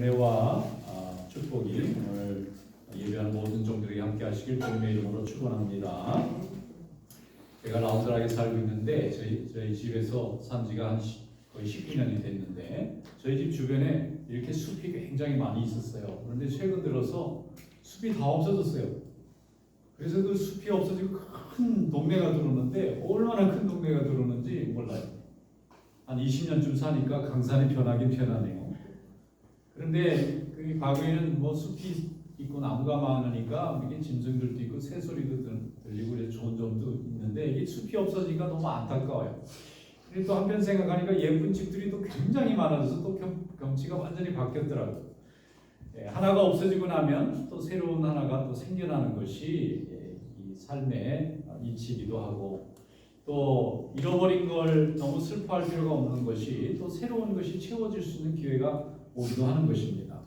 은혜와 축복이 오늘 예배하는 모든 종들에게 함께 하시길 주님의 이름으로 축원합니다. 제가 라운드락에 살고 있는데 저희 집에서 산 지가 거의 19년이 됐는데 저희 집 주변에 이렇게 숲이 굉장히 많이 있었어요. 그런데 최근 들어서 숲이 다 없어졌어요. 그래서 그 숲이 없어지고 큰 동네가 들어오는데 얼마나 큰 동네가 들어오는지 몰라요. 한 20년쯤 사니까 강산이 편하긴 편하네요. 그런데 그 과거에는 뭐 숲이 있고 나무가 많으니까 이게 짐승들도 있고 새소리도 들리고 그래서 좋은 점도 있는데 이게 숲이 없어지니까 너무 안타까워요. 그리고 또 한편 생각하니까 예쁜 집들이 또 굉장히 많아져서 또 경치가 완전히 바뀌었더라고요. 하나가 없어지고 나면 또 새로운 하나가 또 생겨나는 것이 이 삶의 이치이기도 하고 또 잃어버린 걸 너무 슬퍼할 필요가 없는 것이 또 새로운 것이 채워질 수 있는 기회가 오기도 하는 것입니다.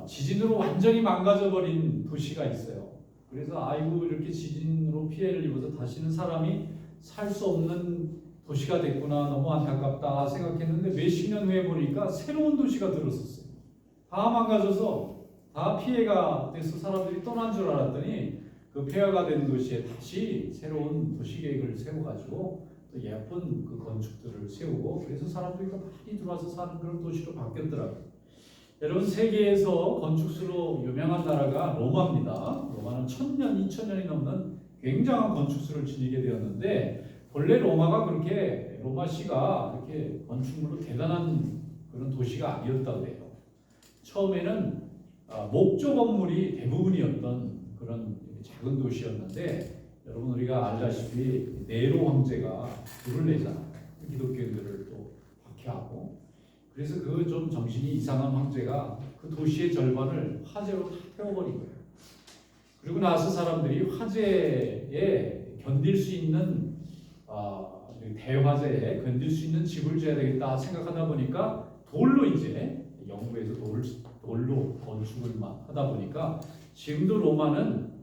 지진으로 완전히 망가져버린 도시가 있어요. 그래서 아이고 이렇게 지진으로 피해를 입어서 다시는 사람이 살 수 없는 도시가 됐구나 너무 안타깝다 생각했는데 몇십 년 후에 보니까 새로운 도시가 들었었어요. 다 망가져서 다 피해가 돼서 사람들이 떠난 줄 알았더니 그 폐허가 된 도시에 다시 새로운 도시계획을 세워가지고 또 예쁜 그 건축들을 세우고 그래서 사람들이 많이 들어와서 사는 그런 도시로 바뀌었더라고요. 여러분 세계에서 건축수로 유명한 나라가 로마입니다. 로마는 1000년, 2000년이 넘는 굉장한 건축수를 지니게 되었는데 본래 로마가 그렇게 로마시가 그렇게 건축물로 대단한 그런 도시가 아니었다고 해요. 처음에는 목조 건물이 대부분이었던 그런 작은 도시였는데 여러분 우리가 알다시피 네로 황제가 불을 내잖아요. 기독교인들을 또 박해하고 그래서 그 좀 정신이 이상한 황제가 그 도시의 절반을 화재로 다 태워버린 거예요. 그리고 나서 사람들이 화재에 견딜 수 있는 대화재에 견딜 수 있는 집을 지어야 되겠다 생각하다 보니까 돌로 이제 영국에서 돌로 건축을 하다 보니까 지금도 로마는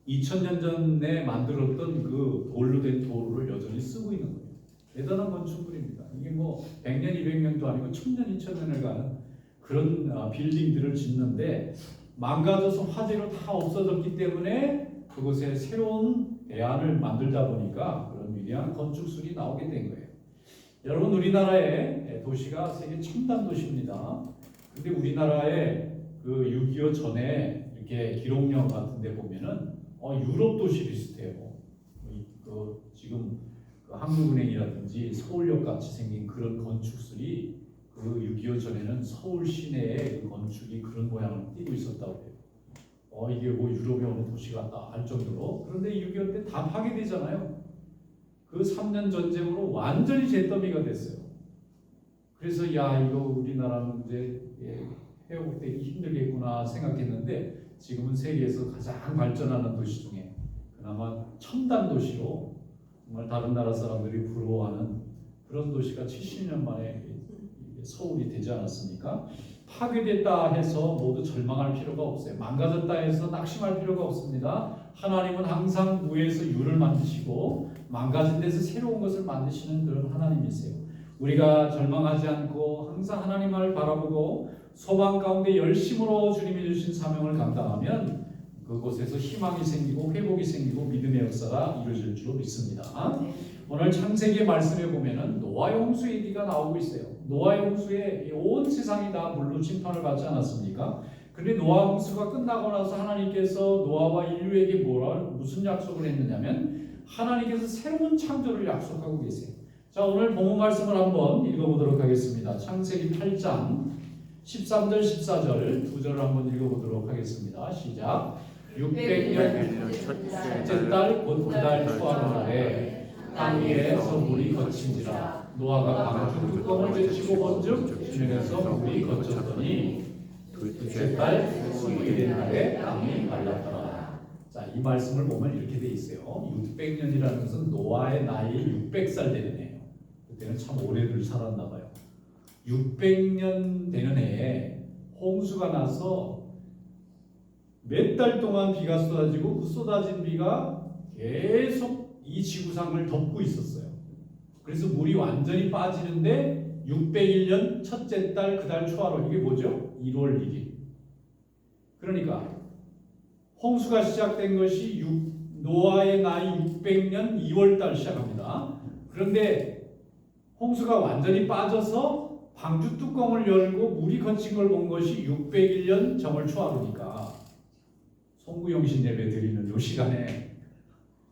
2000년 전에 만들었던 그 돌로 된 돌을 여전히 쓰고 있는 거예요. 대단한 건축물입니다. 이게 뭐 100년, 200년도 아니고 1000년, 2000년을 가는 그런 빌딩들을 짓는데 망가져서 화재로 다 없어졌기 때문에 그곳에 새로운 대안을 만들다 보니까 그런 위대한 건축술이 나오게 된 거예요. 여러분 우리나라의 도시가 세계 첨단 도시입니다. 근데 우리나라의 그 6.25 전에 이렇게 기록령 같은 데 보면은 유럽 도시 비슷해요. 지금 그 한국은행이라든지 서울역 같이 생긴 그런 건축술이 그 6.25 전에는 서울 시내의 그 건축이 그런 모양을 띠고 있었다고 해요. 이게 뭐 유럽의 어느 도시 같다 할 정도로. 그런데 6.25 때 다 파괴되잖아요. 그 3년 전쟁으로 완전히 잿더미가 됐어요. 그래서 야 이거 우리나라는 이제 회복되기 힘들겠구나 생각했는데 지금은 세계에서 가장 발전하는 도시 중에 그나마 첨단 도시로 정말 다른 나라 사람들이 부러워하는 그런 도시가 70년 만에 서울이 되지 않았습니까? 파괴됐다 해서 모두 절망할 필요가 없어요. 망가졌다 해서 낙심할 필요가 없습니다. 하나님은 항상 무에서 유를 만드시고 망가진 데서 새로운 것을 만드시는 그런 하나님이세요. 우리가 절망하지 않고 항상 하나님을 바라보고 소망 가운데 열심으로 주님이 주신 사명을 감당하면 그곳에서 희망이 생기고 회복이 생기고 믿음의 역사가 이루어질 줄로 믿습니다. 오늘 창세기 말씀에 보면은 노아의 홍수 얘기가 나오고 있어요. 노아의 홍수에 온 세상이 다 물로 침판을 받지 않았습니까? 근데 노아 홍수가 끝나고 나서 하나님께서 노아와 인류에게 무슨 약속을 했느냐면 하나님께서 새로운 창조를 약속하고 계세요. 자, 오늘 본문 말씀을 한번 읽어보도록 하겠습니다. 창세기 8장 13절 14절 두 절을 한번 읽어보도록 하겠습니다. 시작. 600년 첫째 달 곧 그달 초하루 날에 땅 위에서 물이 거친지라 노아가 방주 뚜껑을 제치고 본즉 주변에서 물이 거쳤더니 둘째 달 20일의 날에 땅이 말랐더라. 자, 이 말씀을 보면 이렇게 돼 있어요. 600년이라는 것은 노아의 나이 600살 되는 해예요. 그때는 참 오래들 살았나 봐요. 600년 되는 해에 홍수가 나서 몇 달 동안 비가 쏟아지고 그 쏟아진 비가 계속 이 지구상을 덮고 있었어요. 그래서 물이 완전히 빠지는데 601년 첫째 달 그 달 초하루 이게 뭐죠? 1월 1일. 그러니까 홍수가 시작된 것이 노아의 나이 600년 2월 달 시작합니다. 그런데 홍수가 완전히 빠져서 방주 뚜껑을 열고 물이 거친 걸 본 것이 601년 정월 초하루니까 송구영신 예배 드리는 요 시간에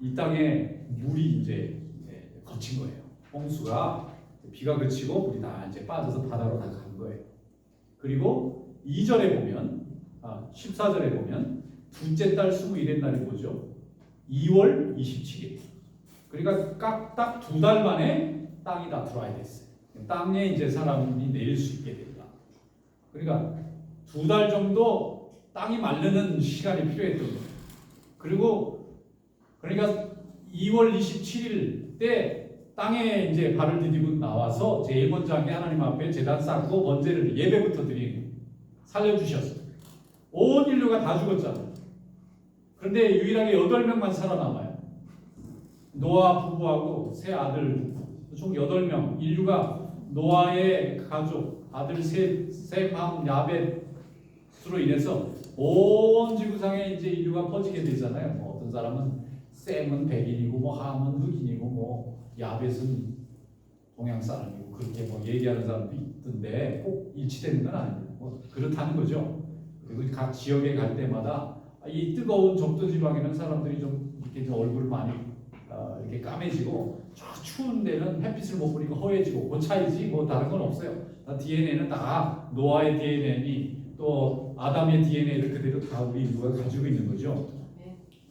이 땅에 물이 이제 거친 거예요. 홍수가 비가 그치고 물이 다 이제 빠져서 바다로 다 간 거예요. 그리고 2절에 보면 14절에 보면 둘째 달 21일 날이 뭐죠? 2월 27일. 그러니까 딱 두 달 만에 땅이 다 들어와야 됐어요. 땅에 이제 사람이 내릴 수 있게 된다. 그러니까 두 달 정도 땅이 마르는 시간이 필요했던 거예요. 그러니까 2월 27일 때 땅에 이제 발을 디디고 나와서 제일 먼저 한 게 하나님 앞에 제단 쌓고 번제를 예배부터 드리는 살려주셨어요. 온 인류가 다 죽었잖아요. 그런데 유일하게 8명만 살아남아요. 노아 부부하고 세 아들 총 8명. 인류가 노아의 가족 아들 셈함 야벳으로 인해서 온 지구상에 이제 인류가 퍼지게 되잖아요. 뭐 어떤 사람은 셈은 백인이고 뭐 함은 흑인이고 뭐 야벳은 동양 사람이고 그렇게 뭐 얘기하는 사람도 있던데 꼭 일치되는 건 아니에요. 뭐 그렇다는 거죠. 그리고 각 지역에 갈 때마다 이 뜨거운 적도 지방에는 사람들이 좀 이렇게 좀 얼굴 많이 이렇게 까매지고 저 추운 데는 햇빛을 못 보니까 허해지고 그 차이지 뭐 다른 건 없어요. 다 DNA는 다 노아의 DNA니 또 아담의 DNA를 그대로 다 우리 인류가 가지고 있는 거죠.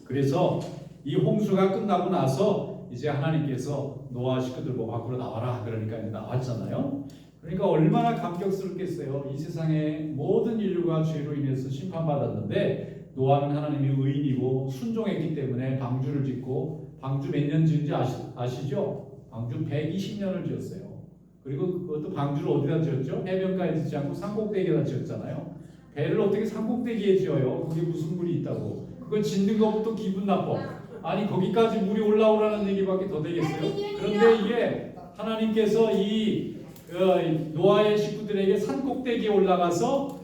그래서 이 홍수가 끝나고 나서 이제 하나님께서 노아 식구들 뭐 밖으로 나와라 그러니까 이제 나왔잖아요. 그러니까 얼마나 감격스럽겠어요. 이 세상의 모든 인류가 죄로 인해서 심판받았는데 노아는 하나님의 의인이고 순종했기 때문에 방주를 짓고 방주 몇 년 지은지 아시죠? 방주 120년을 지었어요. 그리고 그것도 방주를 어디다 지었죠? 해변가에 짓지 않고 산꼭대기에다 지었잖아요. 배를 어떻게 산꼭대기에 지어요? 거기 무슨 물이 있다고. 그거 짓는 것부터 기분 나빠. 아니 거기까지 물이 올라오라는 얘기밖에 더 되겠어요? 그런데 이게 하나님께서 이 노아의 식구들에게 산꼭대기에 올라가서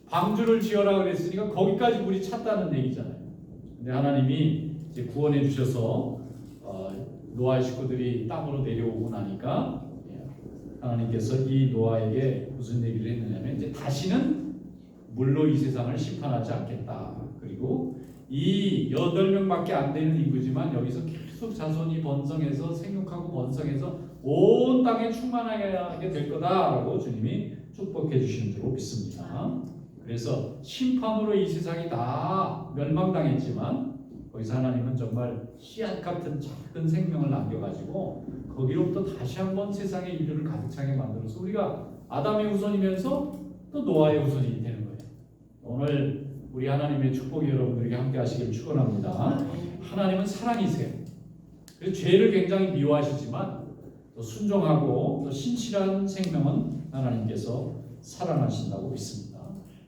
방주를 지어라 그랬으니까 거기까지 물이 찼다는 얘기잖아요. 근데 하나님이 이제 구원해 주셔서 노아의 식구들이 땅으로 내려오고 나니까 하나님께서 이 노아에게 무슨 얘기를 했느냐면 이제 다시는 물로 이 세상을 심판하지 않겠다. 그리고 이 8명밖에 안 되는 인구지만 여기서 계속 자손이 번성해서 생육하고 번성해서 온 땅에 충만하게 될 거다라고 주님이 축복해 주시는 줄로 믿습니다. 그래서 심판으로 이 세상이 다 멸망당했지만 거기서 하나님은 정말 씨앗 같은 작은 생명을 남겨가지고 거기로부터 다시 한번 세상의 인류를 가득 차게 만들어서 우리가 아담의 후손이면서 또 노아의 후손이 되는 거예요. 오늘 우리 하나님의 축복이 여러분들에게 함께 하시길 축원합니다. 하나님은 사랑이세요. 그래서 죄를 굉장히 미워하시지만 또 순종하고 또 신실한 생명은 하나님께서 사랑하신다고 믿습니다.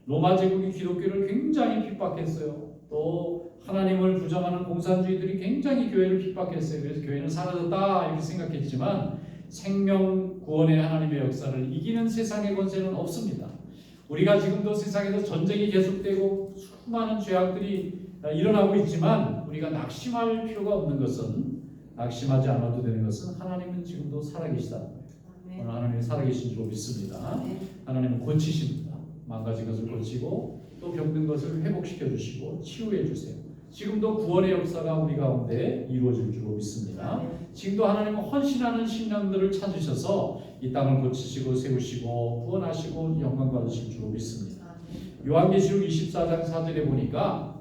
로마 제국이 기독교를 굉장히 핍박했어요. 또 하나님을 부정하는 공산주의들이 굉장히 교회를 핍박했어요. 그래서 교회는 사라졌다 이렇게 생각했지만 생명 구원의 하나님의 역사를 이기는 세상의 권세는 없습니다. 우리가 지금도 세상에서 전쟁이 계속되고 수많은 죄악들이 일어나고 있지만 우리가 낙심할 필요가 없는 것은 낙심하지 않아도 되는 것은 하나님은 지금도 살아계시다는 거예요. 오늘 하나님이 살아계신 줄 믿습니다. 하나님은 고치십니다. 망가진 것을 고치고 또 병든 것을 회복시켜 주시고 치유해 주세요. 지금도 구원의 역사가 우리 가운데 이루어질 줄 믿습니다. 지금도 하나님은 헌신하는 신령들을 찾으셔서 이 땅을 고치시고 세우시고 구원하시고 영광 받으실 줄 믿습니다. 요한계시록 24장 4절에 보니까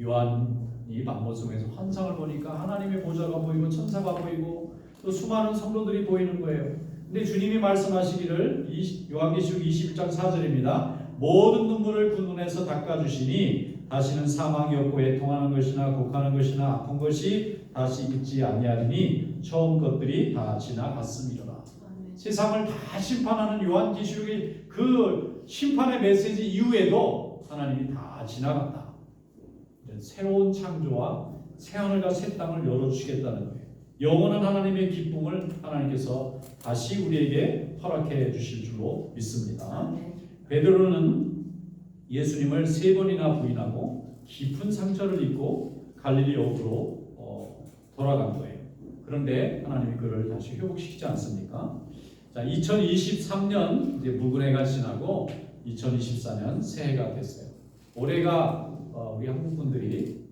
요한이 만보성에서 환상을 보니까 하나님의 보좌가 보이고 천사가 보이고 또 수많은 성도들이 보이는 거예요. 근데 주님이 말씀하시기를 요한계시록 21장 4절입니다. 모든 눈물을 그 눈에서 닦아주시니 다시는 사망이 없고 애통하는 것이나 곡하는 것이나 아픈 것이 다시 있지 아니하리니 처음 것들이 다 지나갔음이로라. 세상을 다 심판하는 요한계시록의 그 심판의 메시지 이후에도 하나님이 다 지나갔다. 새로운 창조와 새하늘과 새 땅을 열어주시겠다는 거예요. 영원한 하나님의 기쁨을 하나님께서 다시 우리에게 허락해 주실 줄로 믿습니다. 베드로는 예수님을 3번이나 부인하고 깊은 상처를 입고 갈릴리 어부로 돌아간 거예요. 그런데 하나님이 그를 다시 회복시키지 않습니까? 자, 2023년 이제 묵은 해가 지나고 2024년 새해가 됐어요. 올해가 우리 한국 분들이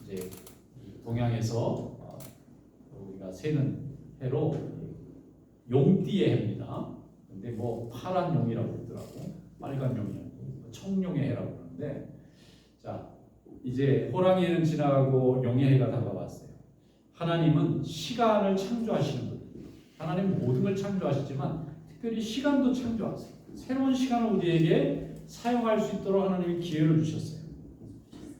이제 동양에서 우리가 세는 해로 용띠의 해입니다. 근데 뭐 파란 용이라고 그러더라고, 빨간 용이라고, 청룡의 해라고 그러는데, 자 이제 호랑이는 지나가고 용의 해가 다가왔어요. 하나님은 시간을 창조하시는 분이에요. 하나님은 모든 걸 창조하시지만 특별히 시간도 창조하세요. 새로운 시간을 우리에게 사용할 수 있도록 하나님이 기회를 주셨어요.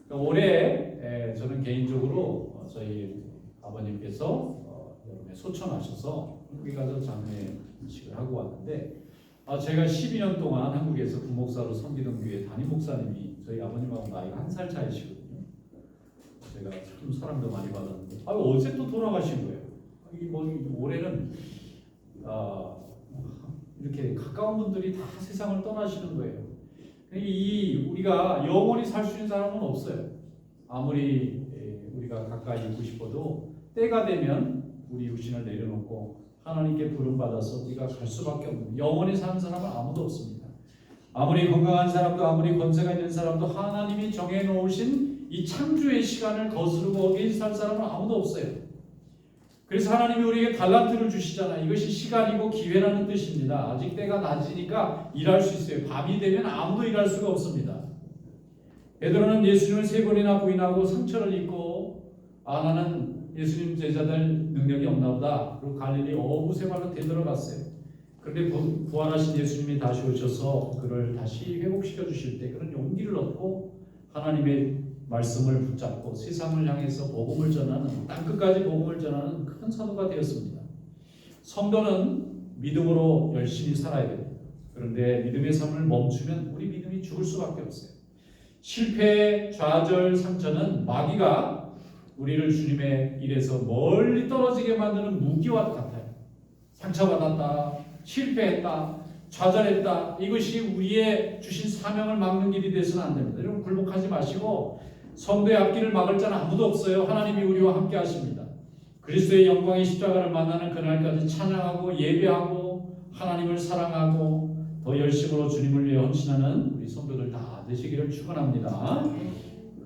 그러니까 올해 저는 개인적으로 저희 아버님께서 여름에 소천하셔서 한국에 가서 장례식을 하고 왔는데, 제가 12년 동안 한국에서 부목사로 섬기던 교회 담임 목사님이 저희 아버님하고 나이가 1살 차이시거든요. 제가 참 사랑도 많이 받았는데 어제 또 돌아가신 거예요. 올해는 이렇게 가까운 분들이 다 세상을 떠나시는 거예요. 우리가 영원히 살 수 있는 사람은 없어요. 아무리 우리가 가까이 있고 싶어도 때가 되면 우리 육신을 내려놓고 하나님께 부름받아서 우리가 갈 수밖에 없는, 영원히 사는 사람은 아무도 없습니다. 아무리 건강한 사람도 아무리 권세가 있는 사람도 하나님이 정해놓으신 이 창조의 시간을 거스르고 어긴 살 사람은 아무도 없어요. 그래서 하나님이 우리에게 달란트를 주시잖아요. 이것이 시간이고 기회라는 뜻입니다. 아직 때가 낮으니까 일할 수 있어요. 밤이 되면 아무도 일할 수가 없습니다. 베드로는 예수님을 3번이나 부인하고 상처를 입고 나는 예수님 제자들 능력이 없나 보다. 그리고 갈릴리 어부 생활로 되돌아갔어요. 그런데 부활하신 예수님이 다시 오셔서 그를 다시 회복시켜 주실 때 그런 용기를 얻고 하나님의 말씀을 붙잡고 세상을 향해서 복음을 전하는, 땅끝까지 복음을 전하는 큰 사도가 되었습니다. 성도는 믿음으로 열심히 살아야 됩니다. 그런데 믿음의 삶을 멈추면 우리 믿음이 죽을 수밖에 없어요. 실패, 좌절, 상처는 마귀가 우리를 주님의 일에서 멀리 떨어지게 만드는 무기와 같아요. 상처받았다, 실패했다, 좌절했다, 이것이 우리의 주신 사명을 막는 길이 되서는 안 됩니다. 여러분 굴복하지 마시고, 성도의 앞길을 막을 자는 아무도 없어요. 하나님이 우리와 함께 하십니다. 그리스도의 영광의 십자가를 만나는 그날까지 찬양하고 예배하고 하나님을 사랑하고 더 열심으로 주님을 위해 헌신하는 우리 성도들 다 되시기를 축원합니다.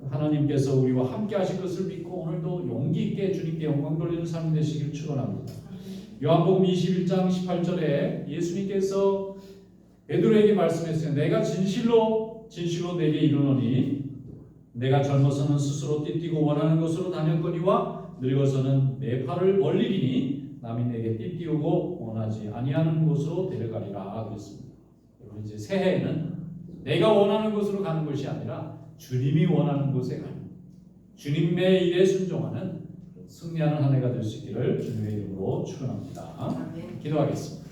하나님께서 우리와 함께 하실 것을 믿고 오늘도 용기 있게 주님께 영광 돌리는 삶이 되시기를 축원합니다. 요한복음 21장 18절에 예수님께서 베드로에게 말씀했어요. 내가 진실로 내게 이르노니 내가 젊어서는 스스로 띠뛰고 원하는 곳으로 다녔거니와 늙어서는 내 팔을 벌리리니 남이 내게 띠띠우고 원하지 아니하는 곳으로 데려가리라 그랬습니다. 여러분 이제 새해에는 내가 원하는 곳으로 가는 것이 아니라 주님이 원하는 곳에 가는, 주님의 일에 순종하는 승리하는 한 해가 될 수 있기를 주님의 이름으로 축원합니다. 기도하겠습니다.